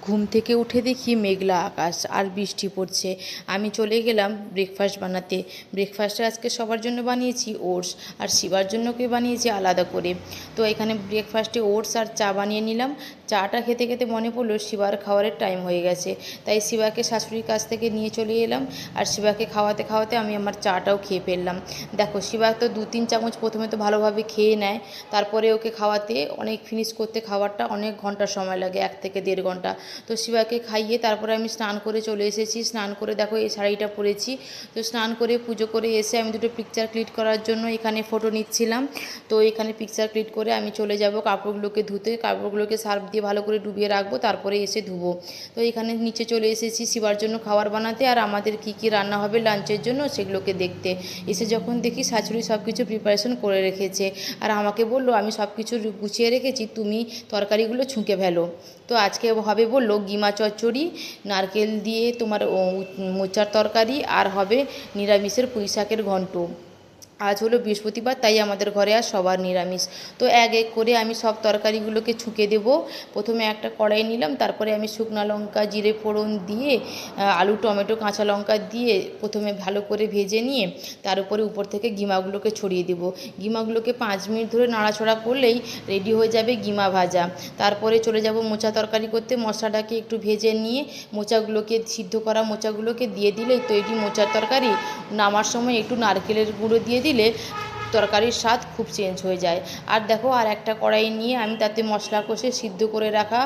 ঘুম থেকে উঠে দেখি মেঘলা আকাশ আর বৃষ্টি পড়ছে। আমি চলে গেলাম ব্রেকফাস্ট বানাতে। ব্রেকফাস্টে আজকে সবার জন্য বানিয়েছি ওটস, আর শিবার জন্য বানিয়েছি আলাদা করে। তো এখানে ব্রেকফাস্টে ওটস আর চা বানিয়ে নিলাম। চাটা খেতে খেতে মনে পড়লো শিবার খাওয়ারের টাইম হয়ে গেছে, তাই শিবাকে শাশুড়ির কাছ থেকে নিয়ে চলে এলাম। আর শিবাকে খাওয়াতে খাওয়াতে আমি আমার চাটাও খেয়ে ফেললাম। দেখো, শিবা তো 2-3 চামচ প্রথমে তো ভালোভাবে খেয়ে নেয়, তারপরে ওকে খাওয়াতে অনেক ফিনিশ করতে খাবারটা অনেক ঘন্টা সময় লাগে, 1 থেকে 1.5 ঘন্টা। তো শিবাকে খাইয়ে তারপরে আমি স্নান করে চলে এসেছি। স্নান করে দেখো এই শাড়িটা পরেছি। তো স্নান করে পুজো করে এসে আমি দুটো পিকচার ক্লিক করার জন্য এখানে ফটো নিচ্ছিলাম। তো এখানে পিকচার ক্লিক করে আমি চলে যাব কাপড়গুলোকে ধুতে। কাপড়গুলোকে সার্ফ দিয়ে ভালো করে ডুবিয়ে রাখবো, তারপরে এসে ধুবো। তো এখানে নিচে চলে এসেছি শিবার জন্য খাবার বানাতে, আর আমাদের কি কি রান্না হবে লাঞ্চের জন্য সেগুলোকে দেখতে। এসে যখন দেখি শাশুড়ি সব কিছু প্রিপারেশন করে রেখেছে, আর আমাকে বললো আমি সব কিছু গুছিয়ে রেখেছি, তুমি তরকারিগুলো ছুঁকে ফেলো। তো আজকে হবে বললো গিমা চচ্চড়ি, নারকেল দিয়ে তোমার মোচার তরকারি, আর হবে নিরামিষের পুঁই শাকের ঘন্ট। আজ হলো বৃহস্পতিবার, তাই আমাদের ঘরে আজ সবার নিরামিষ। তো এক এক করে আমি সব তরকারিগুলোকে ছুঁকে দেব। প্রথমে একটা কড়াই নিলাম, তারপরে আমি শুকনো লঙ্কা জিরে ফোড়ন দিয়ে আলু টমেটো কাঁচা লঙ্কা দিয়ে প্রথমে ভালো করে ভেজে নিয়ে তার উপরে উপর থেকে গিমাগুলোকে ছড়িয়ে দেব। গিমাগুলোকে 5 মিনিট ধরে নাড়াচড়া করলেই রেডি হয়ে যাবে গিমা ভাজা। তারপরে চলে যাব মোচা তরকারি করতে। মশলাটাকে একটু ভেজে নিয়ে মোচাগুলোকে, সিদ্ধ করা মোচাগুলোকে দিয়ে দিলেই তৈরি মোচার তরকারি। নামার সময় একটু নারকেলের গুঁড়ো দিয়ে দিলে তরকারির স্বাদ খুব চেঞ্জ হয়ে যায়। আর দেখো, আর একটা কড়াই নিয়ে আমি তাতে মশলা কষে সিদ্ধ করে রাখা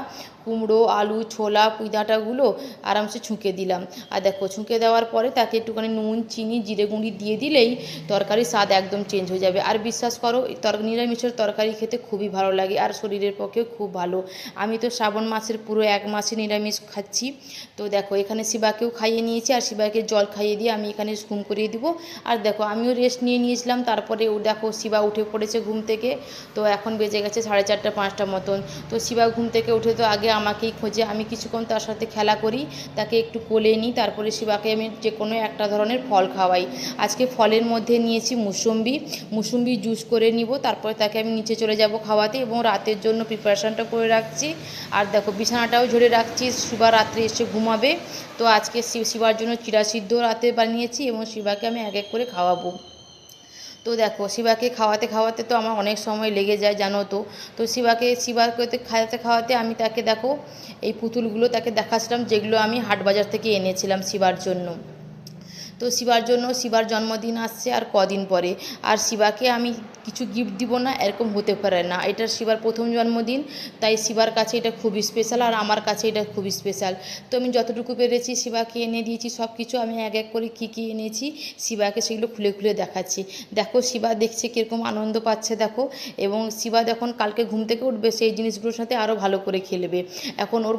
কুমড়ো আলু ছোলা পুঁই ডাঁটাগুলো আরামসে ছুঁকে দিলাম। আর দেখো, ছুঁকে দেওয়ার পরে তাকে একটুখানি নুন চিনি জিরে গুঁড়ি দিয়ে দিলেই তরকারির স্বাদ একদম চেঞ্জ হয়ে যাবে। আর বিশ্বাস করো, নিরামিষের তরকারি খেতে খুবই ভালো লাগে, আর শরীরের পক্ষেও খুব ভালো। আমি তো শ্রাবণ মাসের পুরো 1 মাসই নিরামিষ খাচ্ছি। তো দেখো, এখানে শিবাকেও খাইয়ে নিয়েছি, আর শিবাকে জল খাইয়ে দিয়ে আমি এখানে ঘুম করিয়ে দিব। আর দেখো, আমিও রেস্ট নিয়ে নিয়েছিলাম। তারপরে দেখো শিবা উঠে পড়েছে ঘুম থেকে। তো এখন বেজে গেছে 4:30-5টা মতন। তো শিবা ঘুম থেকে উঠে তো আগে আমাকেই খোঁজে। আমি কিছুক্ষণ তার সাথে খেলা করি, তাকে একটু কোলে নিই, তারপরে শিবাকে আমি যে কোনো একটা ধরনের ফল খাওয়াই। আজকে ফলের মধ্যে নিয়েছি মুসুম্বি জুস করে নিব, তারপরে তাকে আমি নিচে চলে যাব খাওয়াতে, এবং রাতের জন্য প্রিপারেশানটা করে রাখছি। আর দেখো, বিছানাটাও ঝরে রাখছি, শিবা রাত্রে এসে ঘুমাবে। তো আজকে শিবার জন্য চিড়া সিদ্ধ রাতে বানিয়েছি, এবং শিবাকে আমি এক এক করে খাওয়াবো। তো দেখো, শিবাকে খাওয়াতে খাওয়াতে তো আমার অনেক সময় লেগে যায়, জানো তো। তো শিবাকে খাওয়াতে খাওয়াতে আমি তাকে দেখো এই পুতুলগুলো তাকে দেখাচ্ছিলাম, যেগুলো আমি হাট বাজার থেকে এনেছিলাম শিবার জন্য। তো শিবার জন্মদিন আসছে আর কদিন পরে। আর শিবাকে আমি কিছু গিফট দিব না এরকম হতে পারে না, এটা শিবার প্রথম জন্মদিন, তাই শিবার কাছে এটা খুবই স্পেশাল, আর আমার কাছে এটা খুবই স্পেশাল। তো আমি যতটুকু পেরেছি শিবাকে এনে দিয়েছি সব কিছু। আমি এক এক করে কী কী এনেছি শিবাকে সেগুলো খুলে খুলে দেখাচ্ছি। দেখো, শিবা দেখছে কীরকম আনন্দ পাচ্ছে দেখো। এবং শিবা যখন কালকে ঘুম থেকে উঠবে সেই জিনিসগুলোর সাথে আরও ভালো করে খেলবে। এখন ওর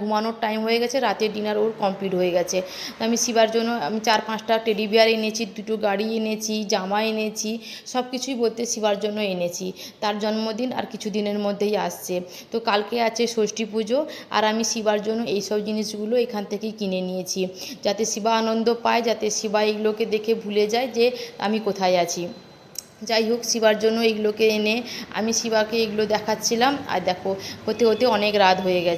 ঘুমানোর টাইম হয়ে গেছে, রাতের ডিনার ওর কমপ্লিট হয়ে গেছে। আমি শিবার জন্য 4-5টা টেডি বিয়ার এনেছি, 2টো গাড়ি এনেছি, জামা এনেছি, সব কিছুই বলতে শিবার জন্য এনেছি। তার জন্মদিন আর কিছু দিনের মধ্যেই আসছে। তো কালকে আছে ষষ্ঠী পুজো, আর আমি শিবার জন্য এইসব জিনিসগুলো এখান থেকেই কিনে নিয়েছি, যাতে শিবা আনন্দ পায়, যাতে শিবা এগুলোকে দেখে ভুলে যায় যে আমি কোথায় আছি। যাই হোক, শিবার জন্য এগুলোকে এনে আমি শিবাকে এগুলো দেখাচ্ছিলাম। আর দেখো, হতে হতে অনেক রাত হয়ে গেছে।